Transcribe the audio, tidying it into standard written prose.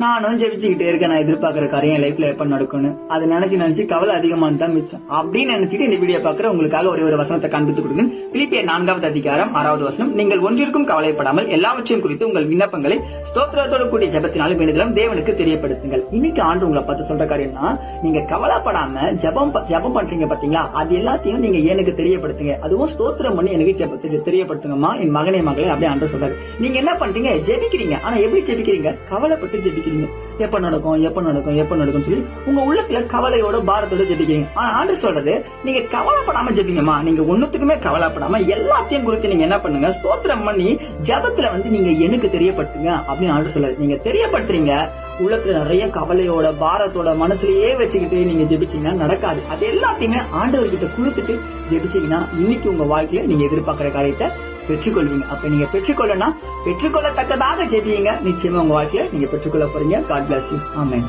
நானும் ஜெபிச்சுக்கிட்டே இருக்கேன், நான் எதிர்பார்க்கிற காரியம் என் லைஃப்ல எப்ப நடக்கும்னு. அதை நினைச்சு கவலை அதிகமானு தான் மிச்சம் அப்படின்னு நினைச்சிட்டு இந்த வீடியோ பாக்குற உங்களுக்காக ஒரு வசனத்தை காண்பித்து கொடுங்க. பிலிப்பியர் 4வது அதிகாரம் 6வது வசனம். நீங்கள் ஒன்றிற்கும் கவலைப்படாமல் எல்லாவற்றையும் குறித்து உங்கள் விண்ணப்பங்களை ஸ்தோத்திரத்தோடு கூடிய ஜெபத்தினாலும் வேண்டுதலும் தேவனுக்கு தெரியப்படுத்துங்கள். இன்னைக்கு ஆண்டு உங்களை பார்த்து சொல்ற காரியம்னா, நீங்க கவலைப்படாம ஜெபம் பண்றீங்க பாத்தீங்களா, அது எல்லாத்தையும் நீங்க எனக்கு தெரியப்படுத்துங்க. அதுவும் ஸ்தோத்திரம் பண்ணி எனக்கு ஜெபத்துக்கு தெரியப்படுத்துங்கம்மா என் மகனே மகளே அப்படியே ஆண்டு சொல்றாரு. நீங்க என்ன பண்றீங்க? ஜெபிக்கிறீங்க. ஆனா எப்படி ஜெபிக்கிறீங்க? கவலைப்பட்டு ஜெபிக்கிறீங்க. எப்ப நடக்கும் சொல்லி உங்க உள்ளத்துல கவலையோட பாரத்தோட ஜெபிக்கிறீங்க. ஆனா ஆண்டு சொல்றது, நீங்க கவலைப்படாம ஜெபிங்கம்மா. நீங்க ஒண்ணுத்துக்குமே கவலைப்படாம எல்லாத்தையும் குறித்து நீங்க என்ன பண்ணுங்க? ஸ்தோத்திரம் பண்ணி ஜெபத்துல நீங்க எனக்கு தெரியப்படுத்துங்க அப்படின்னு ஆண்டு சொல்றாரு. நீங்க தெரியப்படுத்துறீங்க, உள்ளத்துல நிறைய கவலையோட பாரத்தோட மனசுலயே வச்சுக்கிட்டு நீங்க ஜெபிச்சீங்கன்னா நடக்காது. அது எல்லாத்தையுமே ஆண்டவர்கிட்ட கொடுத்துட்டு ஜெபிச்சீங்கன்னா இன்னைக்கு உங்க வாழ்க்கையில நீங்க எதிர்பார்க்கிற காரியத்தை பெற்றுக்கொள்வீங்க. அப்ப நீங்க பெற்றுக்கொள்ளத்தக்கதாக ஜெபிங்க. நிச்சயமா உங்க வாழ்க்கையில நீங்க பெற்றுக்கொள்ள போறீங்க. God bless you. Amen.